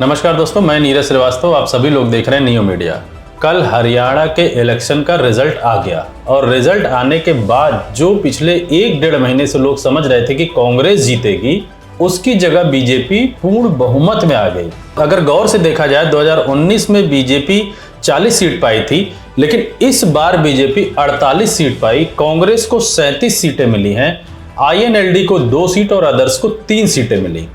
नमस्कार दोस्तों, मैं नीरज श्रीवास्तव। आप सभी लोग देख रहे हैं नियो मीडिया। कल हरियाणा के इलेक्शन का रिजल्ट आ गया और रिजल्ट आने के बाद जो पिछले 1-1.5 महीने से लोग समझ रहे थे कि कांग्रेस जीतेगी, उसकी जगह बीजेपी पूर्ण बहुमत में आ गई। अगर गौर से देखा जाए 2019 में बीजेपी 40 सीट पाई थी, लेकिन इस बार बीजेपी 48 सीट पाई। कांग्रेस को 37 सीटें मिली हैं, आईएनएलडी को 2 सीट और अदर्स को 3 सीटें मिली।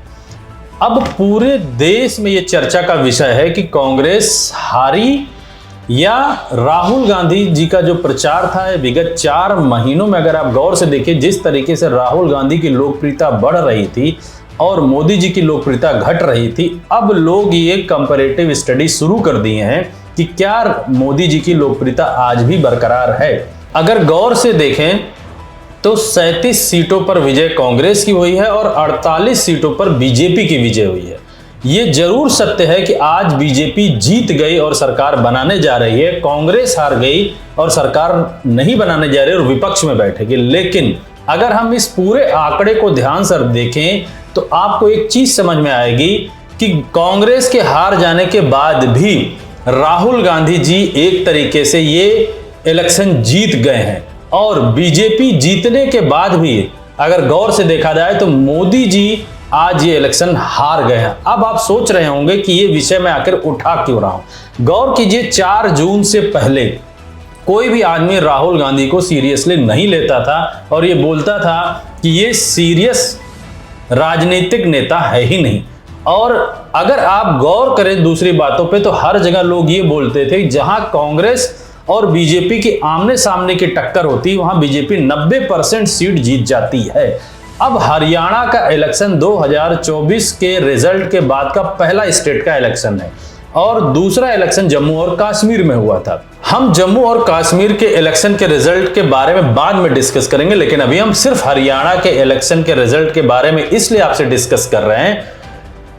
अब पूरे देश में ये चर्चा का विषय है कि कांग्रेस हारी या राहुल गांधी जी का जो प्रचार था विगत 4 महीनों में, अगर आप गौर से देखिए जिस तरीके से राहुल गांधी की लोकप्रियता बढ़ रही थी और मोदी जी की लोकप्रियता घट रही थी, अब लोग ये कंपैरेटिव स्टडी शुरू कर दिए हैं कि क्या मोदी जी की लोकप्रियता आज भी बरकरार है। अगर गौर से देखें तो 37 सीटों पर विजय कांग्रेस की हुई है और 48 सीटों पर बीजेपी की विजय हुई है। ये जरूर सत्य है कि आज बीजेपी जीत गई और सरकार बनाने जा रही है, कांग्रेस हार गई और सरकार नहीं बनाने जा रही और विपक्ष में बैठेगी। लेकिन अगर हम इस पूरे आंकड़े को ध्यान से देखें तो आपको एक चीज समझ में आएगी कि कांग्रेस के हार जाने के बाद भी राहुल गांधी जी एक तरीके से ये इलेक्शन जीत गए हैं और बीजेपी जीतने के बाद भी अगर गौर से देखा जाए तो मोदी जी आज ये इलेक्शन हार गए हैं। अब आप सोच रहे होंगे कि ये विषय मैं आखिर उठा क्यों रहा हूं। गौर कीजिए, 4 जून से पहले कोई भी आदमी राहुल गांधी को सीरियसली नहीं लेता था और ये बोलता था कि ये सीरियस राजनीतिक नेता है ही नहीं। और अगर आप गौर करें दूसरी बातों पे तो हर जगह लोग ये बोलते थे जहां कांग्रेस और बीजेपी की आमने सामने की टक्कर होती वहां बीजेपी 90% सीट जीत जाती है। अब हरियाणा का इलेक्शन 2024 के रिजल्ट के बाद का पहला स्टेट का इलेक्शन है और दूसरा इलेक्शन जम्मू और कश्मीर में हुआ था। हम जम्मू और कश्मीर के इलेक्शन के रिजल्ट के बारे में बाद में डिस्कस करेंगे, लेकिन अभी हम सिर्फ हरियाणा के इलेक्शन के रिजल्ट के बारे में इसलिए आपसे डिस्कस कर रहे हैं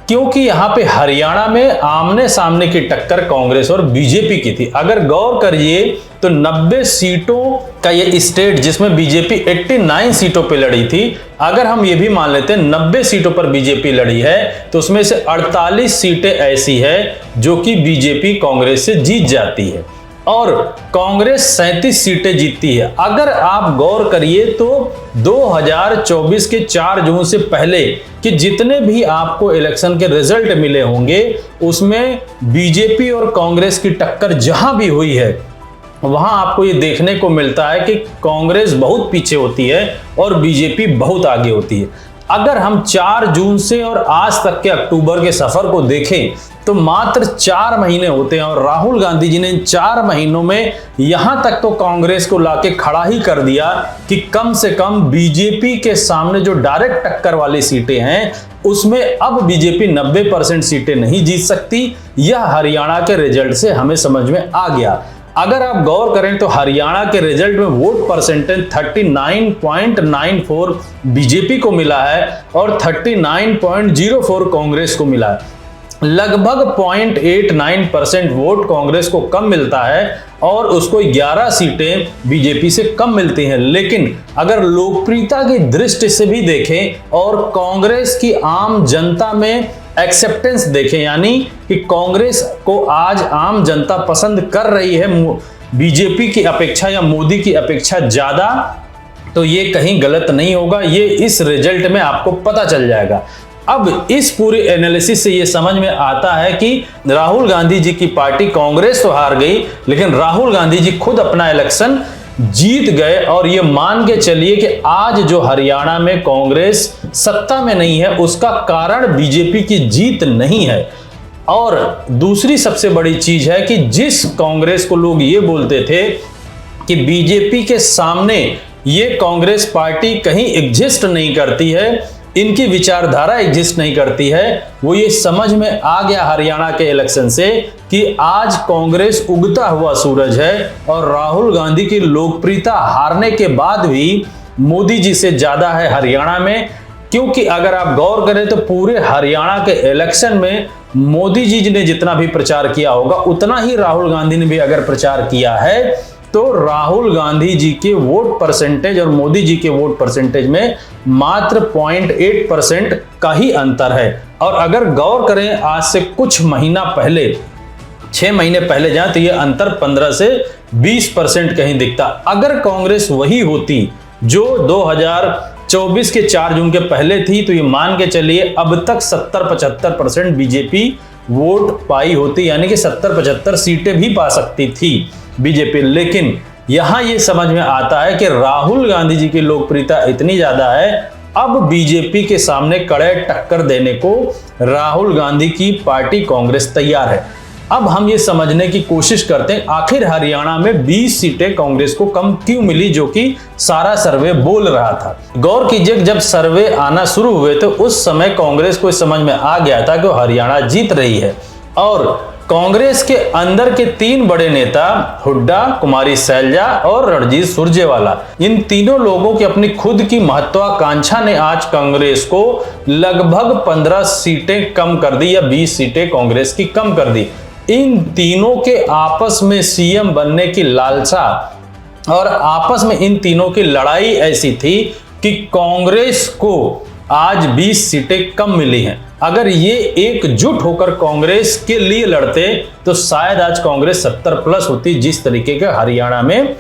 क्योंकि यहां पे हरियाणा में आमने सामने की टक्कर कांग्रेस और बीजेपी की थी। अगर गौर करिए तो 90 सीटों का ये स्टेट जिसमें बीजेपी 89 सीटों पे लड़ी थी, अगर हम ये भी मान लेते हैं 90 सीटों पर बीजेपी लड़ी है तो उसमें से 48 सीटें ऐसी है जो कि बीजेपी कांग्रेस से जीत जाती है और कांग्रेस 37 सीटें जीतती है। अगर आप गौर करिए तो 2024 के 4 जून से पहले कि जितने भी आपको इलेक्शन के रिजल्ट मिले होंगे उसमें बीजेपी और कांग्रेस की टक्कर जहां भी हुई है वहां आपको ये देखने को मिलता है कि कांग्रेस बहुत पीछे होती है और बीजेपी बहुत आगे होती है। अगर हम 4 जून से और आज तक के अक्टूबर के सफर को देखें तो मात्र 4 महीने होते हैं और राहुल गांधी जी ने इन 4 महीनों में यहां तक तो कांग्रेस को लाके खड़ा ही कर दिया कि कम से कम बीजेपी के सामने जो डायरेक्ट टक्कर वाली सीटें हैं उसमें अब बीजेपी 90% सीटें नहीं जीत सकती। यह हरियाणा के रिजल्ट से हमें समझ में आ गया। अगर आप गौर करें तो हरियाणा के रिजल्ट में वोट परसेंटेज 39.94 बीजेपी को मिला है और 39.04 कांग्रेस को मिला है। लगभग 0.89% वोट कांग्रेस को कम मिलता है और उसको 11 सीटें बीजेपी से कम मिलती हैं। लेकिन अगर लोकप्रियता की दृष्टि से भी देखें और कांग्रेस की आम जनता में एक्सेप्टेंस देखें, यानी कि कांग्रेस को आज आम जनता पसंद कर रही है बीजेपी की अपेक्षा या मोदी की अपेक्षा ज्यादा, तो ये कहीं गलत नहीं होगा। ये इस रिजल्ट में आपको पता चल जाएगा। अब इस पूरे एनालिसिस से ये समझ में आता है कि राहुल गांधी जी की पार्टी कांग्रेस तो हार गई, लेकिन राहुल गांधी जी खुद अपना इलेक्शन जीत गए और ये मान के चलिए कि आज जो हरियाणा में कांग्रेस सत्ता में नहीं है उसका कारण बीजेपी की जीत नहीं है। और दूसरी सबसे बड़ी चीज है कि जिस कांग्रेस को लोग ये बोलते थे कि बीजेपी के सामने ये कांग्रेस पार्टी कहीं एग्जिस्ट नहीं करती है, इनकी विचारधारा एग्जिस्ट नहीं करती है, वो ये समझ में आ गया हरियाणा के इलेक्शन से कि आज कांग्रेस उगता हुआ सूरज है और राहुल गांधी की लोकप्रियता हारने के बाद भी मोदी जी से ज्यादा है हरियाणा में। क्योंकि अगर आप गौर करें तो पूरे हरियाणा के इलेक्शन में मोदी जी ने जितना भी प्रचार किया होगा उतना ही राहुल गांधी ने भी अगर प्रचार किया है तो राहुल गांधी जी के वोट परसेंटेज और मोदी जी के वोट परसेंटेज में मात्र 0.8% का ही अंतर है। और अगर गौर करें आज से कुछ महीना पहले, 6 महीने पहले जाए तो ये अंतर 15 से 20% कहीं दिखता। अगर कांग्रेस वही होती जो 2024 के 4 जून के पहले थी तो ये मान के चलिए अब तक 70-75% बीजेपी वोट पाई होती, यानी कि 70-75 सीटें भी पा सकती थी बीजेपी। लेकिन यहां ये समझ में आता है कि राहुल गांधी जी की लोकप्रियता इतनी ज्यादा है, अब बीजेपी के सामने कड़े टक्कर देने को राहुल गांधी की पार्टी कांग्रेस तैयार है। अब हम ये समझने की कोशिश करते हैं आखिर हरियाणा में 20 सीटें कांग्रेस को कम क्यों मिली, जो कि सारा सर्वे बोल रहा था। गौर कीजिए, जब सर्वे आना शुरू हुए तो उस समय कांग्रेस को समझ में आ गया था कि हरियाणा जीत रही है और कांग्रेस के अंदर के 3 बड़े नेता हुड्डा, कुमारी सैलजा और रणजीत सुरजेवाला, इन तीनों लोगों की अपनी खुद की महत्वाकांक्षा ने आज कांग्रेस को लगभग 15 सीटें कम कर दी या 20 सीटें कांग्रेस की कम कर दी। इन तीनों के आपस में सीएम बनने की लालसा और आपस में इन तीनों की लड़ाई ऐसी थी कि कांग्रेस को आज 20 सीटें कम मिली हैं। अगर ये एकजुट होकर कांग्रेस के लिए लड़ते तो शायद आज कांग्रेस 70+ होती, जिस तरीके के हरियाणा में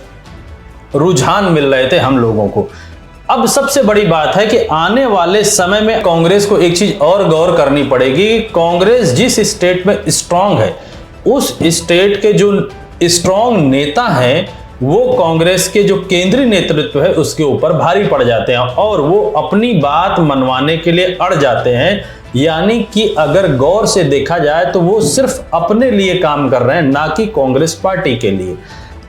रुझान मिल रहे थे हम लोगों को। अब सबसे बड़ी बात है कि आने वाले समय में कांग्रेस को एक चीज और गौर करनी पड़ेगी। कांग्रेस जिस स्टेट में स्ट्रांग है, उस स्टेट के जो स्ट्रांग नेता हैं वो कांग्रेस के जो केंद्रीय नेतृत्व है उसके ऊपर भारी पड़ जाते हैं और वो अपनी बात मनवाने के लिए अड़ जाते हैं। यानी कि अगर गौर से देखा जाए तो वो सिर्फ अपने लिए काम कर रहे हैं, ना कि कांग्रेस पार्टी के लिए।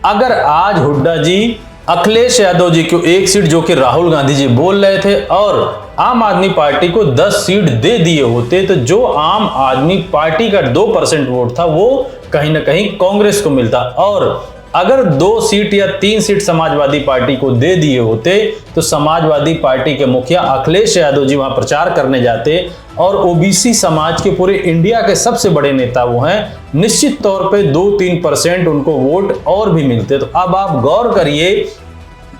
अगर आज हुड्डा जी अखिलेश यादव जी को 1 सीट, जो कि राहुल गांधी जी बोल रहे थे, और आम आदमी पार्टी को 10 सीट दे दिए होते तो जो आम आदमी पार्टी का 2% वोट था वो कहीं ना कहीं कांग्रेस को मिलता। और अगर 2 सीट या 3 सीट समाजवादी पार्टी को दे दिए होते तो समाजवादी पार्टी के मुखिया अखिलेश यादव जी वहां प्रचार करने जाते और ओबीसी समाज के पूरे इंडिया के सबसे बड़े नेता वो हैं, निश्चित तौर पे 2-3% उनको वोट और भी मिलते। तो अब आप गौर करिए,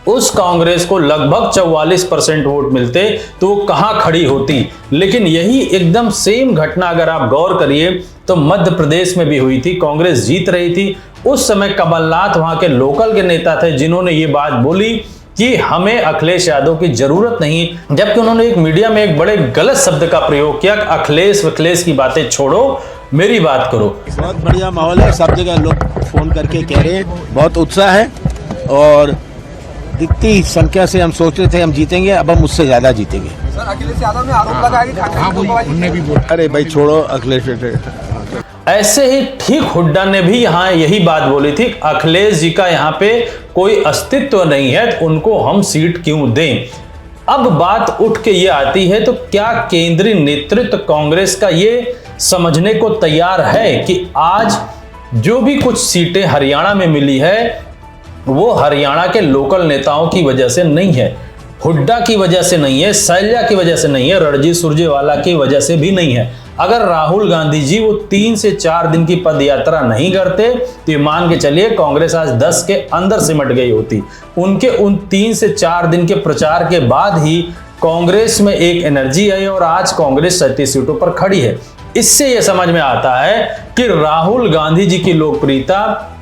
उस कांग्रेस को लगभग 44% वोट मिलते तो वो कहां खड़ी होती। लेकिन यही एकदम सेम घटना अगर आप गौर करिए तो मध्य प्रदेश में भी हुई थी। कांग्रेस जीत रही थी, उस समय कमलनाथ वहां के लोकल के नेता थे जिन्होंने ये बात बोली कि हमें अखिलेश यादव की जरूरत नहीं, जबकि उन्होंने एक मीडिया में एक बड़े गलत शब्द का प्रयोग किया, अखिलेश की बातें छोड़ो, मेरी बात करो। बहुत बढ़िया माहौल है, सब जगह लोग फोन करके कह रहे हैं, बहुत उत्साह है और जितनी संख्या से हम सोच रहे थे हम जीतेंगे, अब हम उससे ज्यादा जीतेंगे। सर, अखिलेश यादव ने आरोप लगाया कि उन्होंने भी बोला, अरे भाई छोड़ो अखिलेश। ऐसे ही ठीक हुड्डा ने भी यहां यही बात बोली थी, अखिलेश जी का यहां पे कोई अस्तित्व नहीं है तो उनको हम सीट क्यों दें। अब बात उठ के ये आती है तो क्या केंद्रीय नेतृत्व कांग्रेस का ये समझने को तैयार है कि आज जो भी कुछ सीटें हरियाणा में मिली है वो हरियाणा के लोकल नेताओं की वजह से नहीं है, हुड्डा की वजह से नहीं है, सैलजा की वजह से नहीं है, रणजीत सुरजेवाला की वजह से भी नहीं है। अगर राहुल गांधी जी वो 3 से 4 दिन की पद यात्रा नहीं करते तो ये मान के चलिए कांग्रेस आज 10 के अंदर सिमट गई होती। उनके उन 3 से 4 दिन के प्रचार के बाद ही कांग्रेस में एक एनर्जी आई और आज कांग्रेस 37 सीटों पर खड़ी है। इससे यह समझ में आता है कि राहुल गांधी जी की लोकप्रियता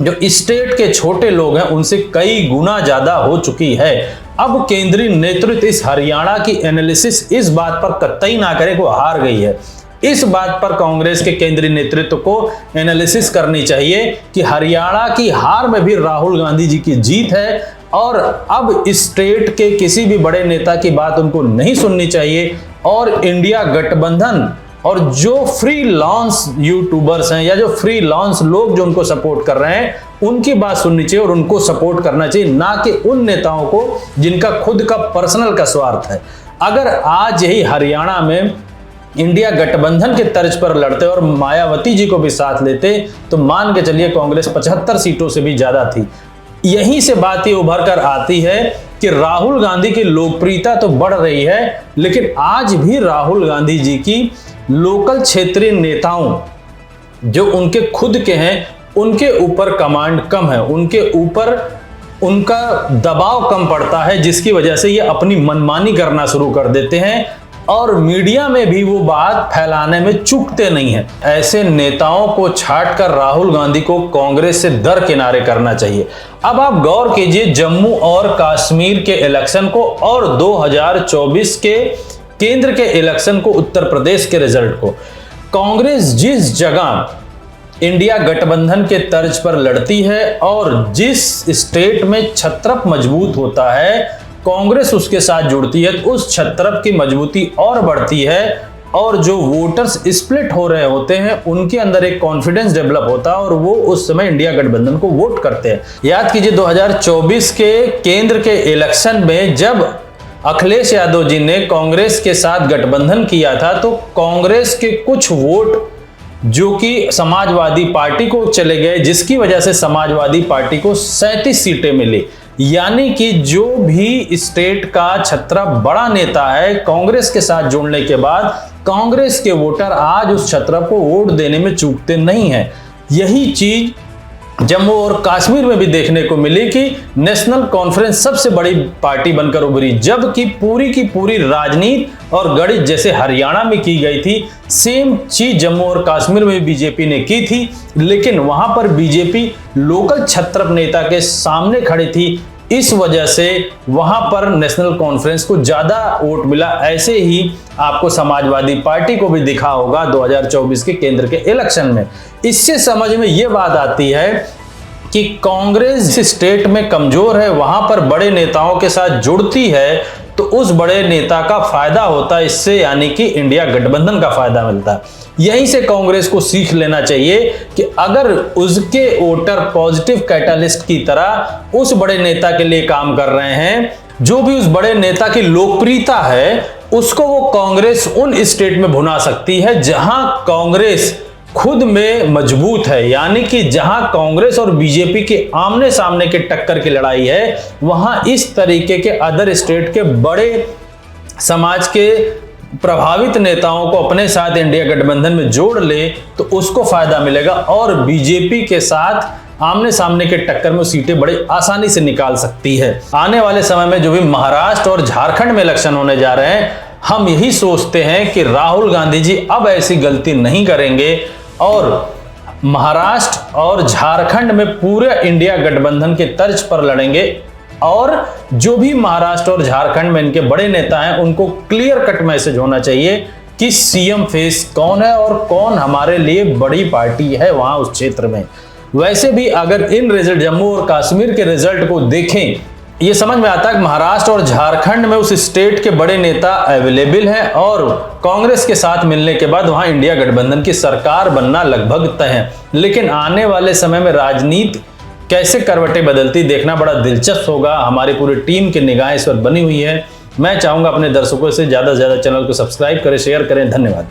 जो स्टेट के छोटे लोग हैं उनसे कई गुना ज्यादा हो चुकी है। अब केंद्रीय नेतृत्व इस हरियाणा की एनालिसिस इस बात पर कतई ना करे वो हार गई है। इस बात पर कांग्रेस के केंद्रीय नेतृत्व को एनालिसिस करनी चाहिए कि हरियाणा की हार में भी राहुल गांधी जी की जीत है और अब स्टेट के किसी भी बड़े नेता की बात उनको नहीं सुननी चाहिए और इंडिया गठबंधन और जो फ्रीलांस यूट्यूबर्स हैं या जो फ्रीलांस लोग जो उनको सपोर्ट कर रहे हैं उनकी बात सुननी चाहिए और उनको सपोर्ट करना चाहिए, ना कि उन नेताओं को जिनका खुद का पर्सनल का स्वार्थ है। अगर आज यही हरियाणा में इंडिया गठबंधन के तर्ज पर लड़ते और मायावती जी को भी साथ लेते तो मान के चलिए कांग्रेस 75 सीटों से भी ज्यादा थी। यहीं से बात ये उभर कर आती है कि राहुल गांधी की लोकप्रियता तो बढ़ रही है लेकिन आज भी राहुल गांधी जी की लोकल क्षेत्रीय नेताओं जो उनके खुद के हैं उनके ऊपर कमांड कम है, उनके ऊपर उनका दबाव कम पड़ता है, जिसकी वजह से ये अपनी मनमानी करना शुरू कर देते हैं और मीडिया में भी वो बात फैलाने में चूकते नहीं हैं। ऐसे नेताओं को छांटकर राहुल गांधी को कांग्रेस से दरकिनारे करना चाहिए। अब आप गौर कीजिए जम्मू और कश्मीर के इलेक्शन को और 2024 के केंद्र के इलेक्शन को, उत्तर प्रदेश के रिजल्ट को। कांग्रेस जिस जगह इंडिया गठबंधन के तर्ज पर लड़ती है और जिस स्टेट में छत्रप मजबूत होता है, कांग्रेस उसके साथ जुड़ती है तो उस छत्रप की मजबूती और बढ़ती है और जो वोटर्स स्प्लिट हो रहे होते हैं उनके अंदर एक कॉन्फिडेंस डेवलप होता है और वो उस समय इंडिया गठबंधन को वोट करते हैं। याद कीजिए 2024 के केंद्र के इलेक्शन में जब अखिलेश यादव जी ने कांग्रेस के साथ गठबंधन किया था तो कांग्रेस के कुछ वोट जो कि समाजवादी पार्टी को चले गए, जिसकी वजह से समाजवादी पार्टी को 37 सीटें मिली। यानी कि जो भी स्टेट का छत्रप बड़ा नेता है, कांग्रेस के साथ जुड़ने के बाद कांग्रेस के वोटर आज उस छत्रप को वोट देने में चूकते नहीं हैं। यही चीज जम्मू और कश्मीर में भी देखने को मिली कि नेशनल कॉन्फ्रेंस सबसे बड़ी पार्टी बनकर उभरी, जबकि पूरी की पूरी राजनीति और गणित जैसे हरियाणा में की गई थी, सेम चीज जम्मू और कश्मीर में बीजेपी ने की थी, लेकिन वहां पर बीजेपी लोकल छत्रप नेता के सामने खड़ी थी। इस वजह से वहां पर नेशनल कॉन्फ्रेंस को ज्यादा वोट मिला। ऐसे ही आपको समाजवादी पार्टी को भी दिखा होगा 2024 के केंद्र के इलेक्शन में। इससे समझ में यह बात आती है कि कांग्रेस जिस स्टेट में कमजोर है वहां पर बड़े नेताओं के साथ जुड़ती है तो उस बड़े नेता का फायदा होता है इससे, यानी कि इंडिया गठबंधन का फायदा मिलता है। यहीं से कांग्रेस को सीख लेना चाहिए कि अगर उसके वोटर पॉजिटिव कैटालिस्ट की तरह उस बड़े नेता के लिए काम कर रहे हैं, जो भी उस बड़े नेता की लोकप्रियता है उसको वो कांग्रेस उन स्टेट में भुना सकती है जहां कांग्रेस खुद में मजबूत है। यानी कि जहां कांग्रेस और बीजेपी के आमने सामने के टक्कर की लड़ाई है, वहां इस तरीके के अदर स्टेट के बड़े समाज के प्रभावित नेताओं को अपने साथ इंडिया गठबंधन में जोड़ ले तो उसको फायदा मिलेगा और बीजेपी के साथ आमने सामने के टक्कर में सीटें बड़ी आसानी से निकाल सकती है। आने वाले समय में जो भी महाराष्ट्र और झारखंड में इलेक्शन होने जा रहे हैं, हम यही सोचते हैं कि राहुल गांधी जी अब ऐसी गलती नहीं करेंगे और महाराष्ट्र और झारखंड में पूरे इंडिया गठबंधन के तर्ज पर लड़ेंगे और जो भी महाराष्ट्र और झारखंड में इनके बड़े नेता हैं उनको क्लियर कट मैसेज होना चाहिए कि सीएम फेस कौन है और कौन हमारे लिए बड़ी पार्टी है वहां उस क्षेत्र में। वैसे भी अगर इन रिजल्ट जम्मू और कश्मीर के रिजल्ट को देखें, ये समझ में आता है कि महाराष्ट्र और झारखंड में उस स्टेट के बड़े नेता अवेलेबल हैं और कांग्रेस के साथ मिलने के बाद वहां इंडिया गठबंधन की सरकार बनना लगभग तय है। लेकिन आने वाले समय में राजनीति कैसे करवटें बदलती देखना बड़ा दिलचस्प होगा। हमारी पूरी टीम की निगाहें इस पर बनी हुई है। मैं चाहूंगा अपने दर्शकों से ज्यादा से ज्यादा चैनल को सब्सक्राइब करें, शेयर करें। धन्यवाद।